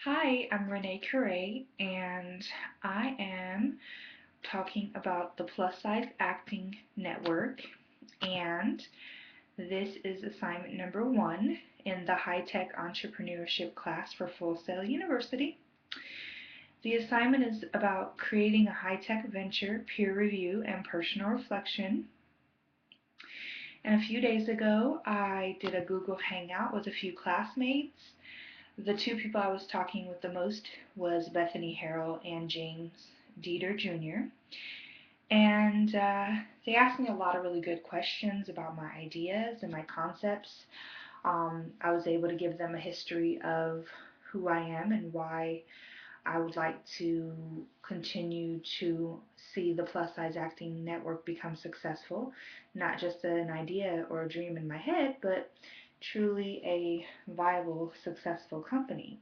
Hi, I'm Renee Curray, and I am talking about the Plus Size Acting Network. And this is assignment number 1 in the High Tech Entrepreneurship class for Full Sail University. The assignment is about creating a high tech venture, peer review, and personal reflection. And a few days ago, I did a Google Hangout with a few classmates. The two people I was talking with the most was Bethany, Harrell, and James Deter Jr. And they asked me a lot of really good questions about my ideas and my concepts. I was able to give them a history of who I am and why I would like to continue to see the Plus Size Acting Network become successful. Not just an idea or a dream in my head, but truly a viable, successful company.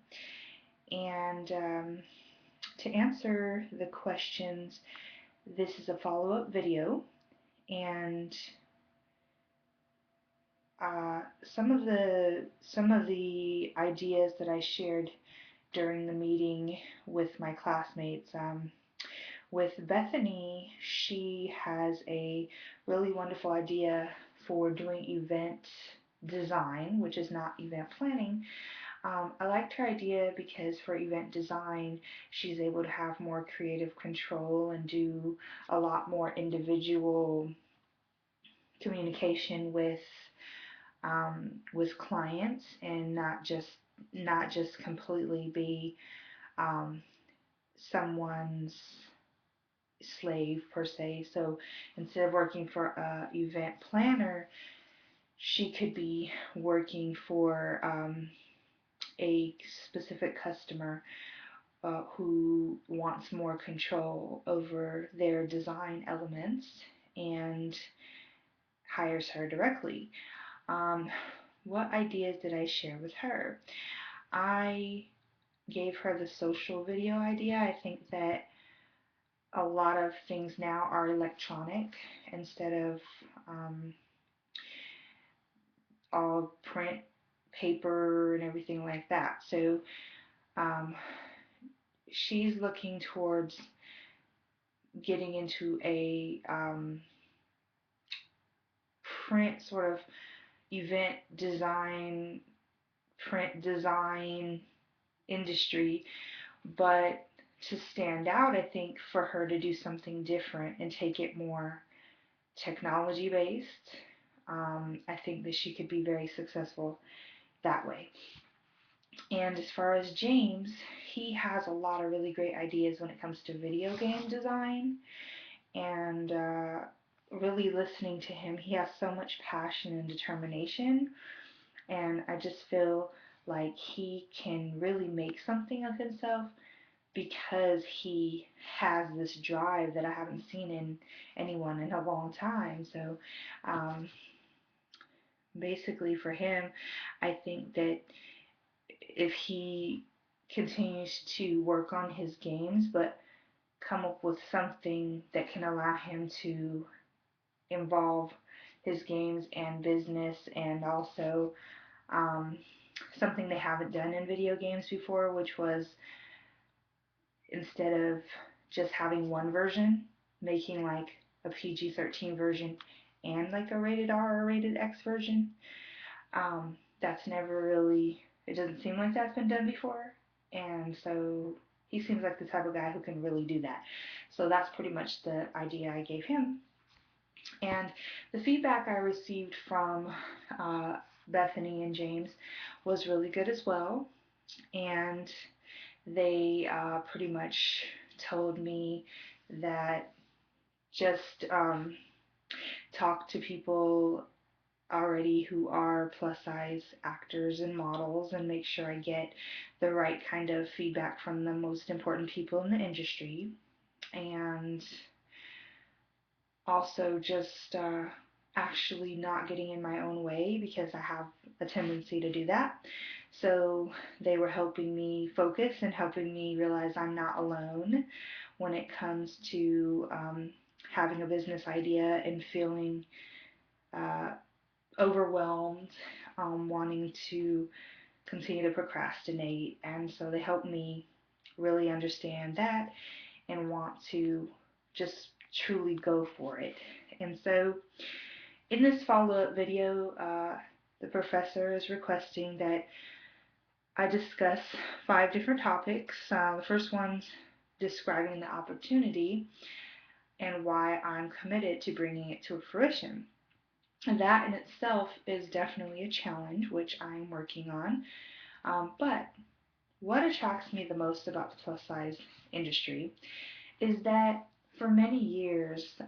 And to answer the questions, this is a follow-up video, and some of the ideas that I shared during the meeting with my classmates. With Bethany, she has a really wonderful idea for doing event design, which is not event planning. I liked her idea because for event design, she's able to have more creative control and do a lot more individual communication with clients, and not just completely be um, someone's slave per se. So instead of working for a event planner, she could be working for a specific customer who wants more control over their design elements and hires her directly. Um, what ideas did I share with her? I gave her the social video idea. I think that a lot of things now are electronic instead of um, all print, paper, and everything like that. So um, she's looking towards getting into a print sort of event design, print design industry, but to stand out, I think for her to do something different and take it more technology based, I think that she could be very successful that way. And as far as James, he has a lot of really great ideas when it comes to video game design, and really listening to him, he has so much passion and determination, and I just feel like he can really make something of himself because he has this drive that I haven't seen in anyone in a long time. So um, basically, for him, I think that if he continues to work on his games, but come up with something that can allow him to involve his games and business, and also um, something they haven't done in video games before, which was instead of just having one version, making like a PG-13 version and like a rated R or rated X version. That's never really, it doesn't seem like that's been done before. And so he seems like the type of guy who can really do that. So that's pretty much the idea I gave him. And the feedback I received from uh, Bethany and James was really good as well. And they pretty much told me that just talk to people already who are plus size actors and models and make sure I get the right kind of feedback from the most important people in the industry. And also just actually not getting in my own way because I have a tendency to do that. So they were helping me focus and helping me realize I'm not alone when it comes to having a business idea and feeling uh, overwhelmed, wanting to continue to procrastinate. And so they help me really understand that and want to just truly go for it. And so in this follow-up video, the professor is requesting that I discuss 5 different topics. The first one's describing the opportunity and why I'm committed to bringing it to fruition. And that in itself is definitely a challenge, which I'm working on. But what attracts me the most about the plus size industry is that for many years,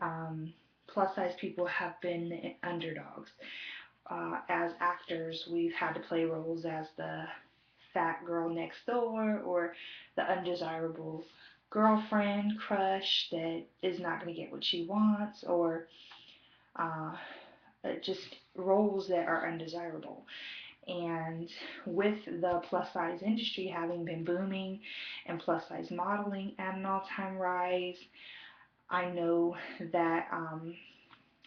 plus size people have been underdogs. As actors, we've had to play roles as the fat girl next door or the undesirable girlfriend crush that is not going to get what she wants, or uh, just roles that are undesirable. And with the plus size industry having been booming and plus size modeling at an all-time rise, I know that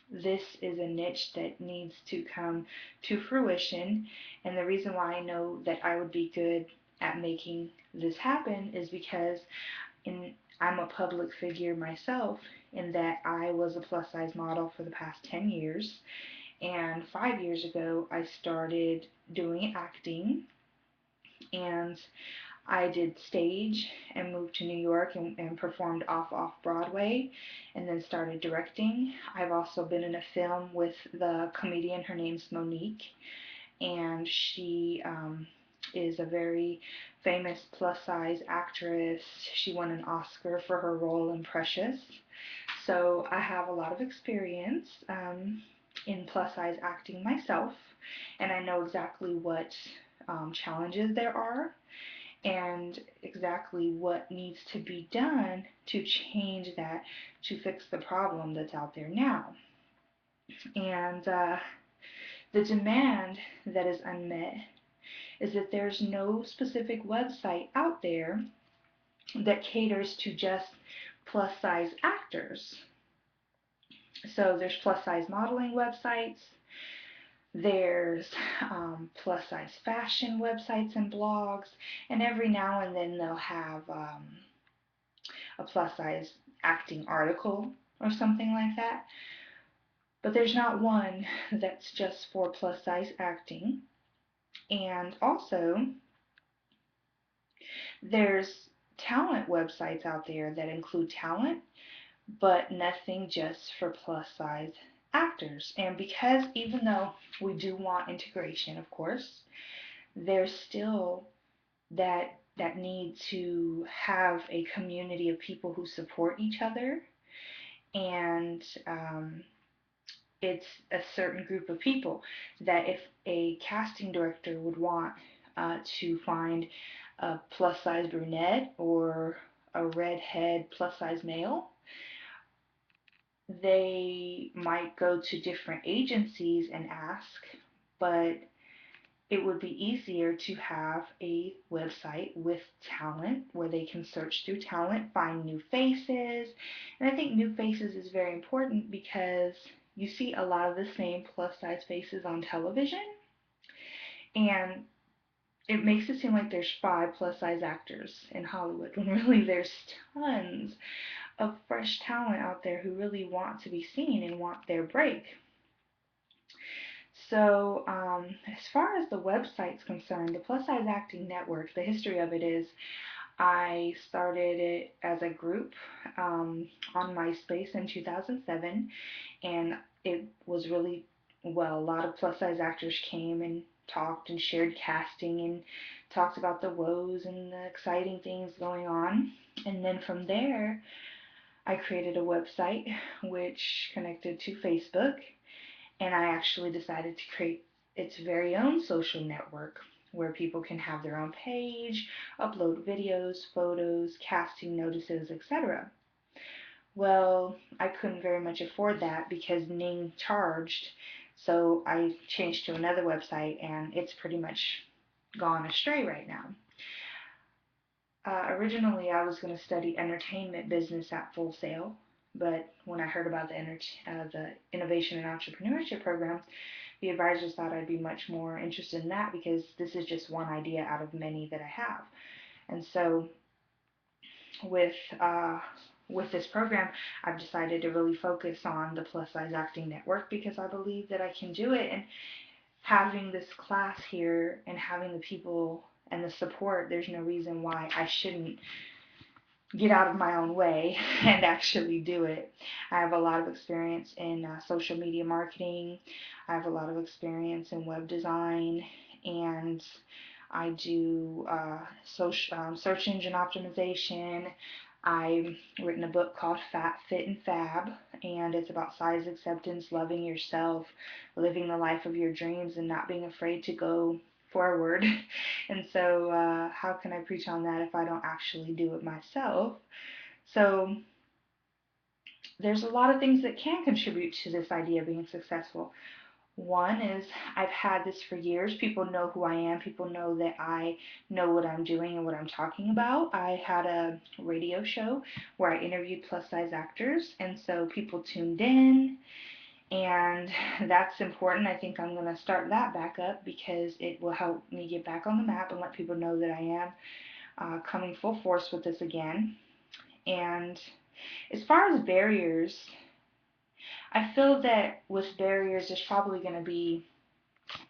this is a niche that needs to come to fruition. And the reason why I know that I would be good at making this happen is because I'm a public figure myself, in that I was a plus size model for the past 10 years. And 5 years ago, I started doing acting, and I did stage and moved to New York and performed off Broadway, and then started directing. I've also been in a film with the comedian. Her name's Monique, and she is a very famous plus size actress. She won an Oscar for her role in Precious. So I have a lot of experience in plus size acting myself, and I know exactly what challenges there are and exactly what needs to be done to change that, to fix the problem that's out there now. And the demand that is unmet is that there's no specific website out there that caters to just plus size actors. So there's plus size modeling websites, there's plus size fashion websites and blogs, and every now and then they'll have a plus size acting article or something like that. But there's not one that's just for plus size acting. And also, there's talent websites out there that include talent, but nothing just for plus size actors. And because even though we do want integration, of course, there's still that need to have a community of people who support each other, and it's a certain group of people that if a casting director would want to find a plus size brunette or a redhead plus size male, they might go to different agencies and ask, but it would be easier to have a website with talent where they can search through talent, find new faces. And I think new faces is very important because you see a lot of the same plus size faces on television, and it makes it seem like there's 5 plus size actors in Hollywood when really there's tons of fresh talent out there who really want to be seen and want their break. So, as far as the website's concerned, the Plus Size Acting Network, the history of it is I started it as a group on MySpace in 2007, and it was really, well, a lot of plus size actors came and talked and shared casting and talked about the woes and the exciting things going on. And then from there, I created a website which connected to Facebook, and I actually decided to create its very own social network where people can have their own page, upload videos, photos, casting notices, etc. Well, I couldn't very much afford that because Ning charged, so I changed to another website, and it's pretty much gone astray right now. Originally, I was going to study entertainment business at Full Sail, but when I heard about the Innovation and Entrepreneurship program, the advisors thought I'd be much more interested in that because this is just one idea out of many that I have. And so with uh, with this program, I've decided to really focus on the plus size acting network because I believe that I can do it. And having this class here and having the people and the support, there's no reason why I shouldn't get out of my own way and actually do it. I have a lot of experience in social media marketing. I have a lot of experience in web design, and I do search engine optimization. I've written a book called Fat, Fit, and Fab, and it's about size acceptance, loving yourself, living the life of your dreams, and not being afraid to go forward. And so, how can I preach on that if I don't actually do it myself? So, there's a lot of things that can contribute to this idea of being successful. One is I've had this for years. People know who I am. People know that I know what I'm doing and what I'm talking about. I had a radio show where I interviewed plus size actors, and so people tuned in, and that's important. I think I'm going to start that back up because it will help me get back on the map and let people know that I am coming full force with this again. And as far as barriers, I feel that with barriers, there's probably going to be,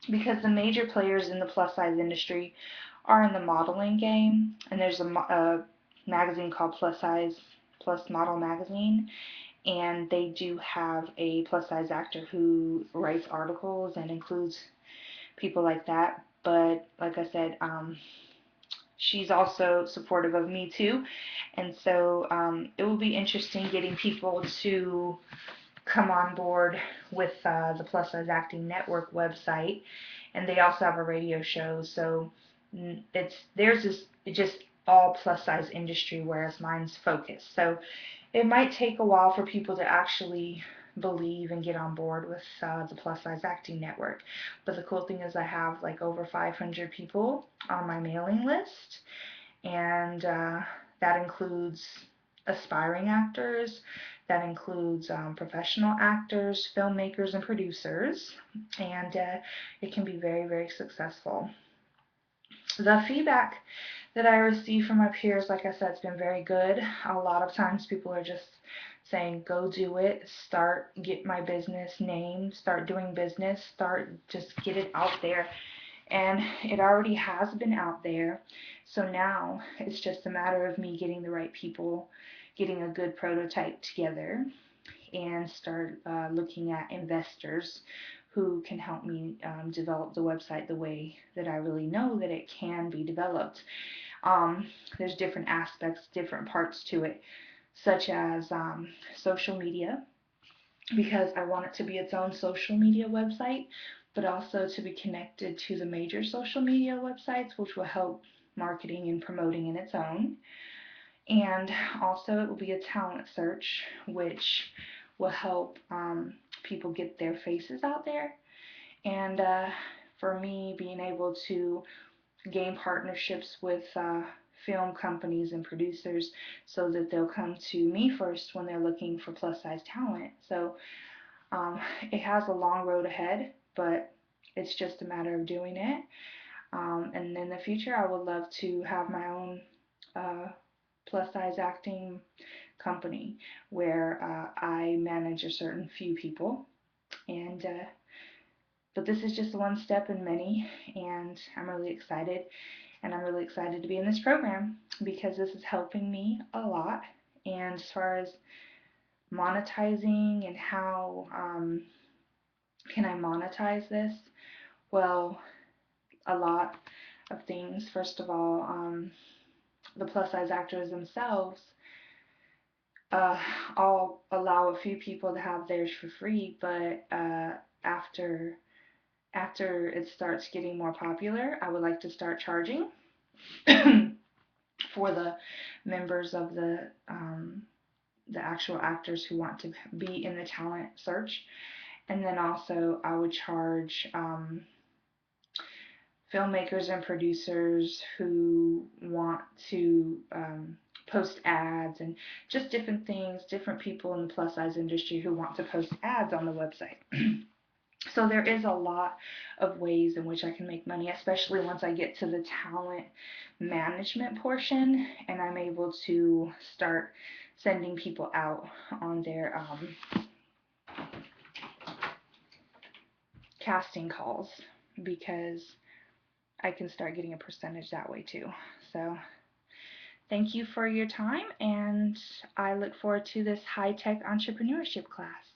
because the major players in the plus size industry are in the modeling game, and there's a magazine called Plus Size Plus Model Magazine, and they do have a plus size actor who writes articles and includes people like that. But like I said, she's also supportive of me too, and so it will be interesting getting people to come on board with the Plus Size Acting Network website, and they also have a radio show. So it's theirs is just all plus size industry, whereas mine's focused. So it might take a while for people to actually believe and get on board with the Plus Size Acting Network. But the cool thing is I have like over 500 people on my mailing list, and that includes aspiring actors, that includes professional actors, filmmakers, and producers, and it can be very, very successful. The feedback that I receive from my peers, like I said, it's been very good. A lot of times people are just saying, go do it, start, get my business name, start doing business, start, just get it out there. And it already has been out there. So now it's just a matter of me getting the right people, getting a good prototype together, and start looking at investors who can help me develop the website the way that I really know that it can be developed. There's different aspects, different parts to it, such as social media, because I want it to be its own social media website, but also to be connected to the major social media websites, which will help marketing and promoting in its own. And also, it will be a talent search, which will help people get their faces out there. And for me, being able to gain partnerships with film companies and producers so that they'll come to me first when they're looking for plus size talent. So it has a long road ahead, but it's just a matter of doing it. And in the future, I would love to have my own plus size acting company where I manage a certain few people. And but this is just one step in many, and I'm really excited. And I'm really excited to be in this program because this is helping me a lot. And as far as monetizing and how can I monetize this? Well, a lot of things. First of all, the plus size actors themselves, uh, I'll allow a few people to have theirs for free, but after it starts getting more popular, I would like to start charging for the members of the actual actors who want to be in the talent search. And then also I would charge filmmakers and producers who want to post ads and just different things, different people in the plus size industry who want to post ads on the website. So there is a lot of ways in which I can make money, especially once I get to the talent management portion and I'm able to start sending people out on their casting calls, because I can start getting a percentage that way too. So thank you for your time, and I look forward to this high-tech entrepreneurship class.